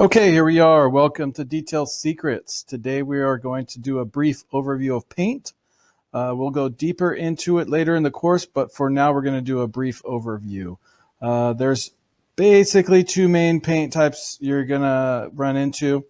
Okay, here we are. Welcome to Detail Secrets. Today we are going to do a brief overview of paint. We'll go deeper into it later in the course, but for now we're going to do a brief overview. There's basically two main paint types you're going to run into.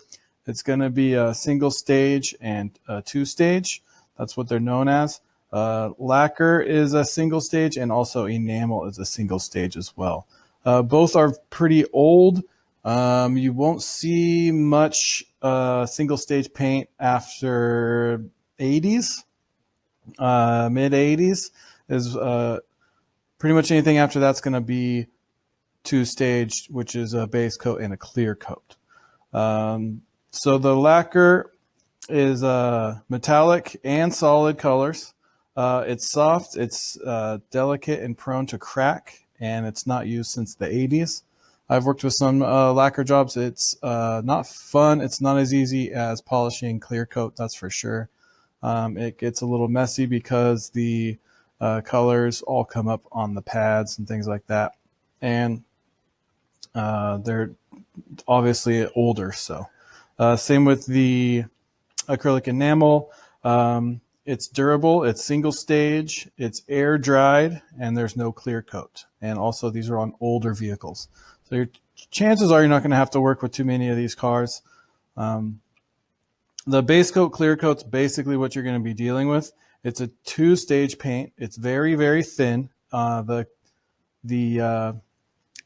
It's going to be a single stage and a two stage. That's what they're known as. Lacquer is a single stage, and also enamel is a single stage as well. Both are pretty old. You won't see much single stage paint after 80s, mid 80s is pretty much anything after that's going to be two stage, which is a base coat and a clear coat. So the lacquer is metallic and solid colors. It's soft, it's delicate and prone to crack, and it's not used since the 80s. I've worked with some lacquer jobs. It's not fun. It's not as easy as polishing clear coat, that's for sure. It gets a little messy because the colors all come up on the pads and things like that. And they're obviously older. So same with the acrylic enamel. It's durable, it's single stage, it's air dried, and there's no clear coat. And also these are on older vehicles. So your chances are you're not going to have to work with too many of these cars. The base coat, clear coat's basically what you're going to be dealing with. It's a two-stage paint. It's very, very thin. The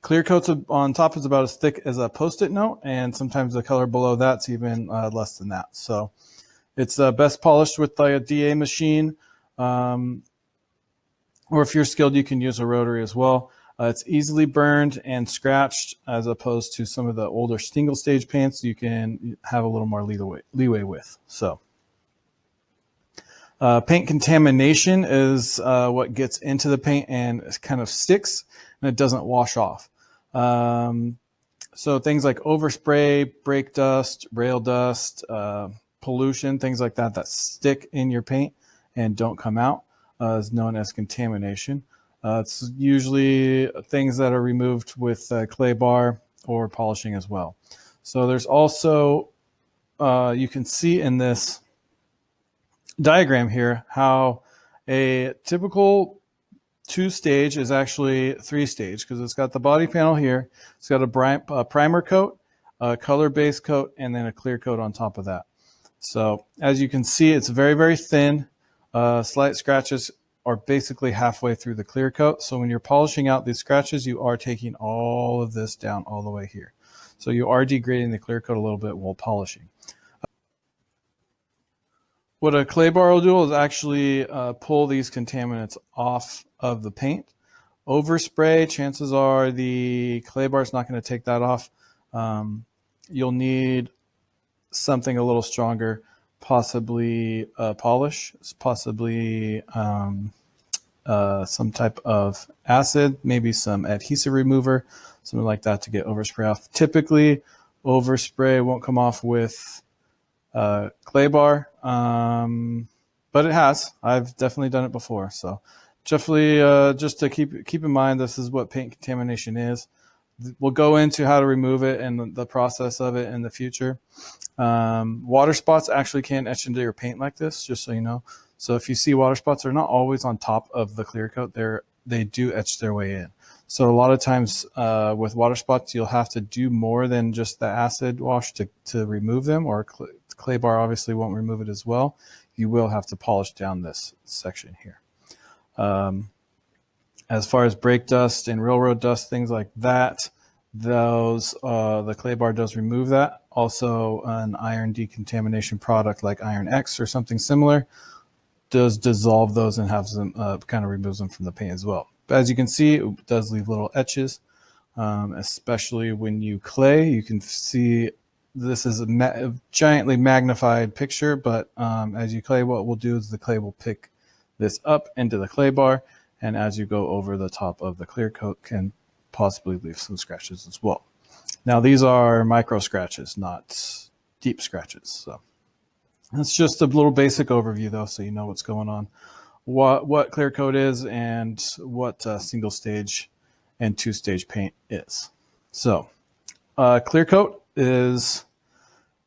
clear coat's on top is about as thick as a Post-it note, and sometimes the color below that's even less than that. So it's best polished with a DA machine, or if you're skilled, you can use a rotary as well. It's easily burned and scratched as opposed to some of the older single stage paints you can have a little more leeway with. So paint contamination is what gets into the paint and it kind of sticks and it doesn't wash off. So things like overspray, brake dust, rail dust, pollution, things like that that stick in your paint and don't come out is known as contamination. It's usually things that are removed with clay bar or polishing as well. So there's also, you can see in this diagram here how a typical two-stage is actually three-stage because it's got the body panel here, it's got a primer coat, a color base coat, and then a clear coat on top of that. So as you can see, it's very, very thin. Slight scratches are basically halfway through the clear coat. So when you're polishing out these scratches, you are taking all of this down all the way here. So you are degrading the clear coat a little bit while polishing. What a clay bar will do is actually pull these contaminants off of the paint. Overspray, chances are the clay bar is not going to take that off. You'll need something a little stronger, possibly polish, possibly some type of acid, maybe some adhesive remover, something like that to get overspray off. Typically, overspray won't come off with clay bar, but it has. I've definitely done it before. So definitely just to keep in mind, this is what paint contamination is. We'll go into how to remove it and the process of it in the future. Water spots actually can etch into your paint like this, just so you know. So if you see water spots, they're not always on top of the clear coat. They do etch their way in. So a lot of times with water spots, you'll have to do more than just the acid wash to remove them, or clay bar obviously won't remove it as well. You will have to polish down this section here. As far as brake dust and railroad dust, things like that, those the clay bar does remove that. Also, an iron decontamination product like Iron X or something similar does dissolve those and have them kind of removes them from the paint as well. But as you can see, it does leave little etches, especially when you clay. You can see this is a giantly magnified picture, but as you clay, what we'll do is the clay will pick this up into the clay bar, and as you go over the top of the clear coat, can possibly leave some scratches as well. Now these are micro scratches, not deep scratches. So that's just a little basic overview though, so you know what's going on, what clear coat is and what single stage and two-stage paint is. So clear coat is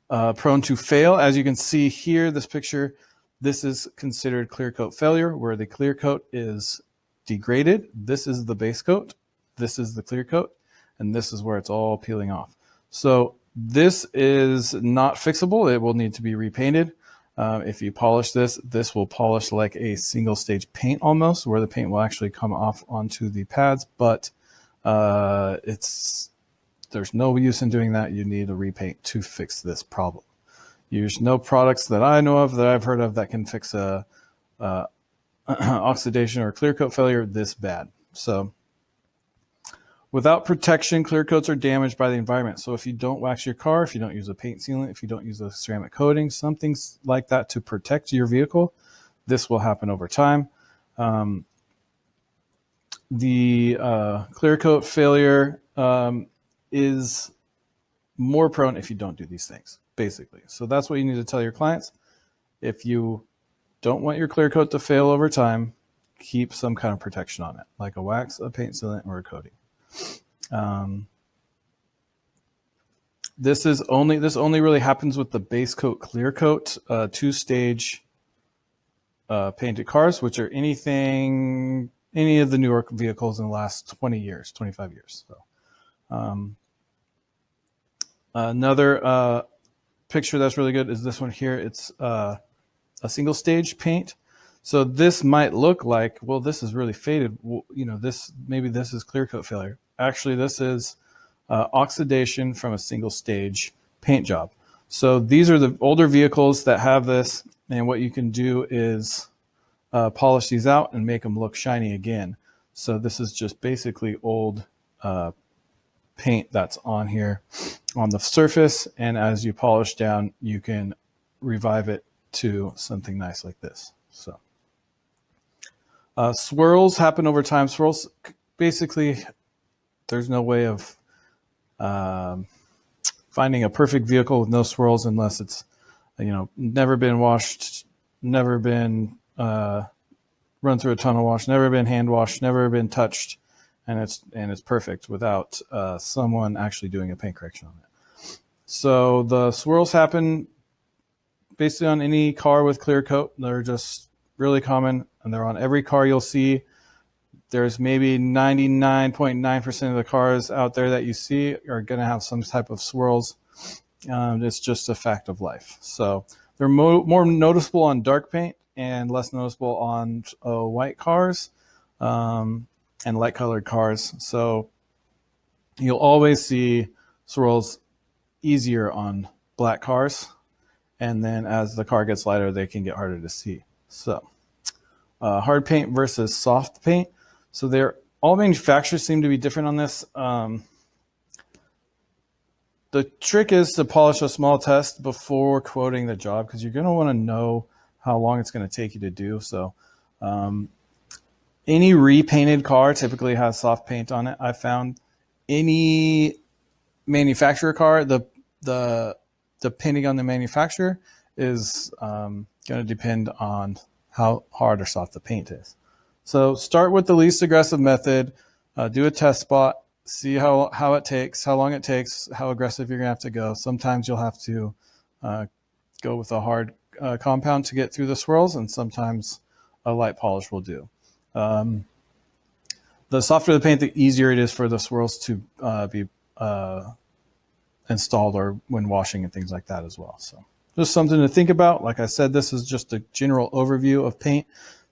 prone to fail. As you can see here, this picture, this is considered clear coat failure, where the clear coat is degraded. This is the base coat. This is the clear coat. And this is where it's all peeling off. So this is not fixable. It will need to be repainted. If you polish this, this will polish like a single stage paint almost, where the paint will actually come off onto the pads, but there's no use in doing that. You need a repaint to fix this problem. There's no products that I know of, that I've heard of, that can fix a oxidation or clear coat failure this bad. So without protection, clear coats are damaged by the environment. So if you don't wax your car, if you don't use a paint sealant, if you don't use a ceramic coating, something like that to protect your vehicle, this will happen over time. The clear coat failure is more prone if you don't do these things, basically. So that's what you need to tell your clients. If you don't want your clear coat to fail over time, keep some kind of protection on it, like a wax, a paint sealant, or a coating. This only really happens with the base coat clear coat, two-stage painted cars, which are any of the newer vehicles in the last 20 years, 25 years. So, another picture that's really good is this one here. It's a single stage paint. So this might look like, well, this is really faded. Well, maybe this is clear coat failure. Actually, this is oxidation from a single stage paint job. So these are the older vehicles that have this, and what you can do is polish these out and make them look shiny again. So this is just basically old paint that's on here on the surface, and as you polish down, you can revive it to something nice like this. So swirls happen over time. Swirls, basically, there's no way of finding a perfect vehicle with no swirls unless it's never been washed, never been run through a tunnel wash, never been hand washed, never been touched, and it's perfect without someone actually doing a paint correction on it. So the swirls happen basically on any car with clear coat. They're just really common, and they're on every car you'll see. There's maybe 99.9% of the cars out there that you see are going to have some type of swirls. It's just a fact of life. So they're more noticeable on dark paint and less noticeable on white cars and light colored cars. So you'll always see swirls easier on black cars. And then as the car gets lighter, they can get harder to see. So hard paint versus soft paint. So all manufacturers seem to be different on this. The trick is to polish a small test before quoting the job, because you're going to want to know how long it's going to take you to do. So any repainted car typically has soft paint on it. I found any manufacturer car, the painting on the manufacturer is going to depend on how hard or soft the paint is. So start with the least aggressive method, do a test spot, see how it takes, how long it takes, how aggressive you're going to have to go. Sometimes you'll have to go with a hard compound to get through the swirls, and sometimes a light polish will do. The softer the paint, the easier it is for the swirls to be installed or when washing and things like that as well. So just something to think about. Like I said, this is just a general overview of paint.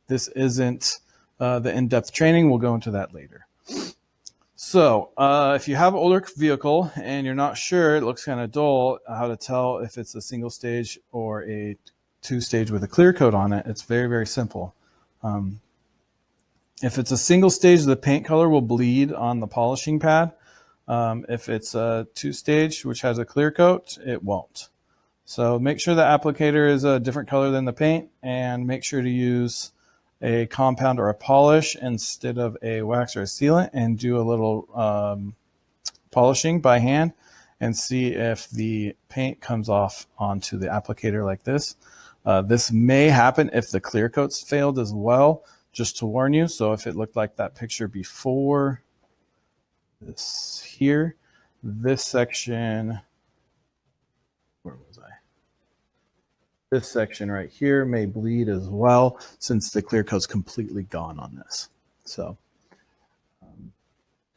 This isn't the in-depth training. We'll go into that later. So if you have an older vehicle and you're not sure, it looks kind of dull, how to tell if it's a single stage or a two-stage with a clear coat on it, it's very, very simple. If it's a single stage, the paint color will bleed on the polishing pad. If it's a two-stage, which has a clear coat, it won't. So make sure the applicator is a different color than the paint, and make sure to use a compound or a polish instead of a wax or a sealant, and do a little polishing by hand and see if the paint comes off onto the applicator like this. This may happen if the clear coat's failed as well, just to warn you. So if it looked like that picture before, this here, this section This section right here may bleed as well since the clear coat's completely gone on this. So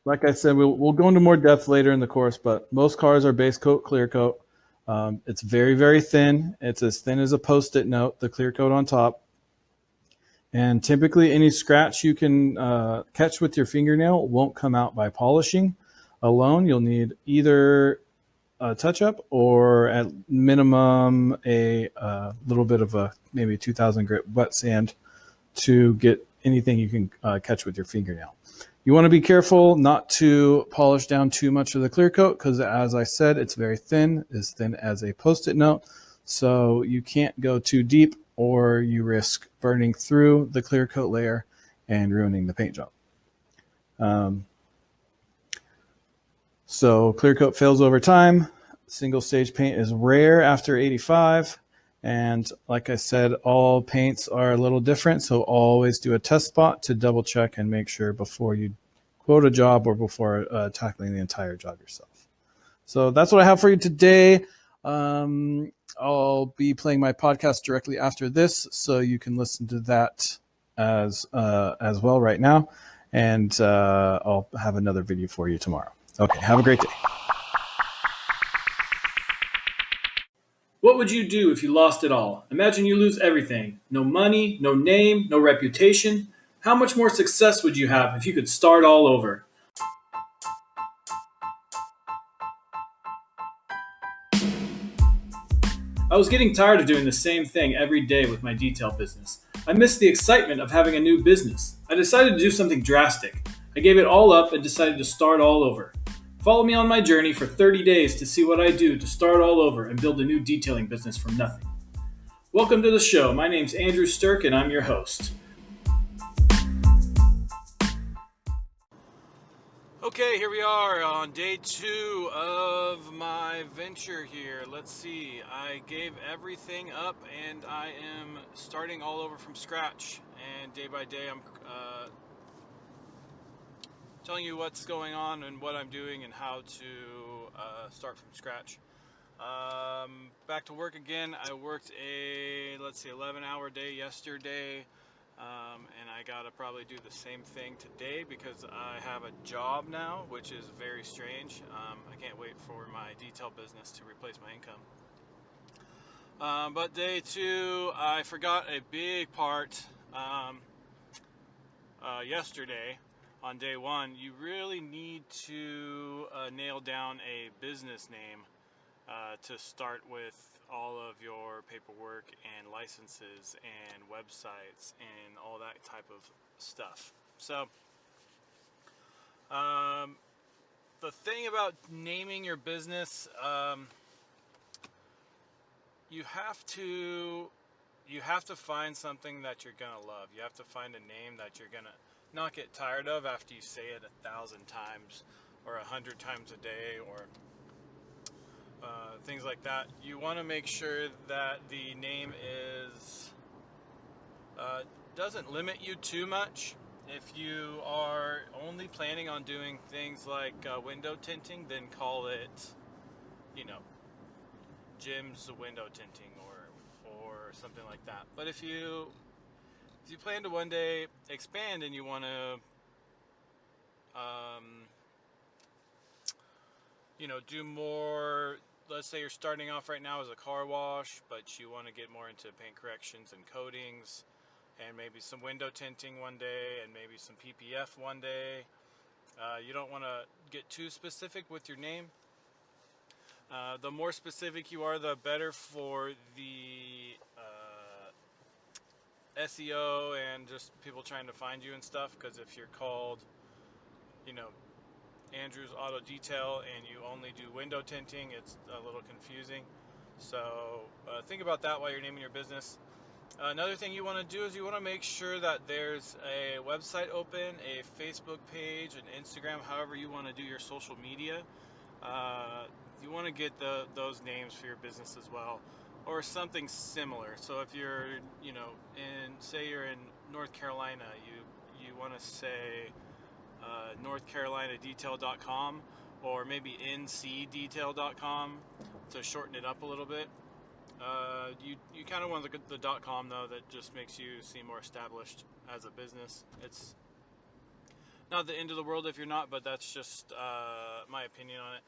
like I said, we'll go into more depth later in the course, but most cars are base coat, clear coat. It's very, very thin. It's as thin as a Post-it note, the clear coat on top. And typically any scratch you can catch with your fingernail won't come out by polishing alone. You'll need either a touch-up or at minimum a little bit of a maybe 2000 grit wet sand to get anything you can catch with your fingernail. You want to be careful not to polish down too much of the clear coat because, as I said, it's very thin, as thin as a Post-it note. So you can't go too deep or you risk burning through the clear coat layer and ruining the paint job. So clear coat fails over time. Single stage paint is rare after 85. And like I said, all paints are a little different, so always do a test spot to double check and make sure before you quote a job or before tackling the entire job yourself. So that's what I have for you today. I'll be playing my podcast directly after this, so you can listen to that as well right now. And I'll have another video for you tomorrow. Okay, have a great day. What would you do if you lost it all? Imagine you lose everything. No money, no name, no reputation. How much more success would you have if you could start all over? I was getting tired of doing the same thing every day with my detail business. I missed the excitement of having a new business. I decided to do something drastic. I gave it all up and decided to start all over. Follow me on my journey for 30 days to see what I do to start all over and build a new detailing business from nothing. Welcome to the show. My name's Andrew Stirk and I'm your host. Okay, here we are on day 2 of my venture here. Let's see, I gave everything up and I am starting all over from scratch. And day by day I'm telling you what's going on and what I'm doing and how to start from scratch. Back to work again. I worked a 11-hour day yesterday, and I gotta probably do the same thing today because I have a job now, which is very strange. I can't wait for my detail business to replace my income. But day 2, I forgot a big part yesterday. On day 1, you really need to nail down a business name to start with all of your paperwork and licenses and websites and all that type of stuff. So the thing about naming your business, you have to find something that you're gonna love. You have to find a name that you're gonna not get tired of after you say it 1,000 times or 100 times a day or things like that. You want to make sure that the name is doesn't limit you too much. If you are only planning on doing things like window tinting, then call it, Jim's Window Tinting or something like that. But if you plan to one day expand and you want to do more. Let's say you're starting off right now as a car wash, but you want to get more into paint corrections and coatings and maybe some window tinting one day and maybe some PPF one day. You don't want to get too specific with your name. The more specific you are, the better for the SEO and just people trying to find you and stuff, because if you're called, Andrew's Auto Detail and you only do window tinting, it's a little confusing. So think about that while you're naming your business. Another thing you want to do is you want to make sure that there's a website open, a Facebook page, an Instagram, however you want to do your social media. You want to get those names for your business as well, or something similar. So if you're, say you're in North Carolina, you want to say NorthCarolinaDetail.com or maybe NCDetail.com to shorten it up a little bit. You kind of want the .com though. That just makes you seem more established as a business. It's not the end of the world if you're not, but that's just my opinion on it.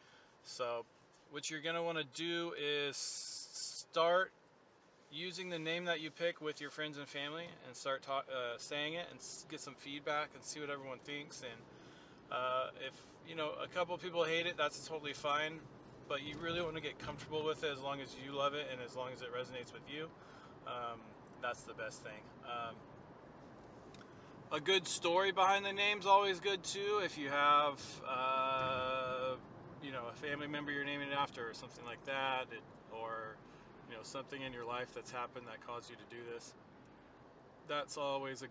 So what you're gonna want to do is start using the name that you pick with your friends and family, and start saying it and get some feedback and see what everyone thinks. And if a couple of people hate it, that's totally fine. But you really want to get comfortable with it as long as you love it and as long as it resonates with you. That's the best thing. A good story behind the name's always good too. If you have, a family member you're naming it after, or something like that, or something in your life that's happened that caused you to do this. That's always a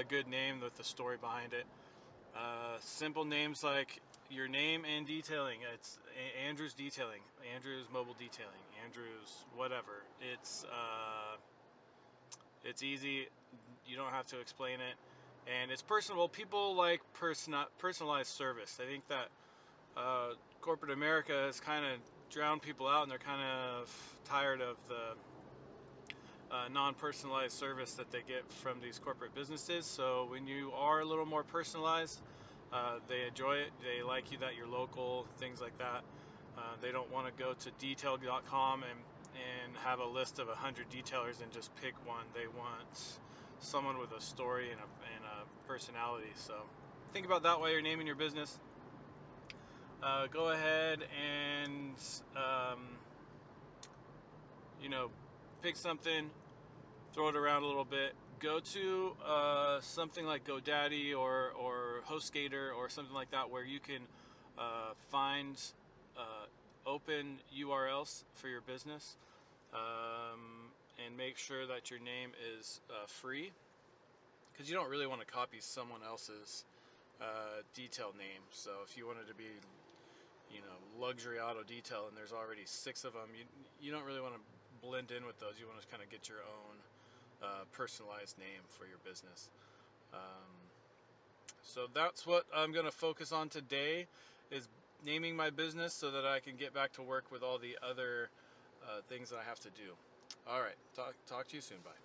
good name with the story behind it. Simple names like your name and detailing. It's Andrew's Detailing, Andrew's Mobile Detailing, Andrew's whatever. It's easy. You don't have to explain it, and it's personable. People like personalized service. I think that corporate America has kind of drowned people out, and they're kind of tired of the non-personalized service that they get from these corporate businesses. So when you are a little more personalized, they enjoy it. They like you that you're local, things like that. They don't want to go to detail.com and have a list of 100 detailers and just pick one. They want someone with a story and a personality. So think about that while you're naming your business. Go ahead and pick something, throw it around a little bit. Go to something like GoDaddy or HostGator or something like that, where you can find open URLs for your business, and make sure that your name is free, because you don't really want to copy someone else's detail name. So if you wanted to be luxury auto detail and there's already 6 of them, you don't really want to blend in with those. You want to kind of get your own personalized name for your business. So that's what I'm going to focus on today, is naming my business, so that I can get back to work with all the other things that I have to do. All right, talk to you soon. Bye.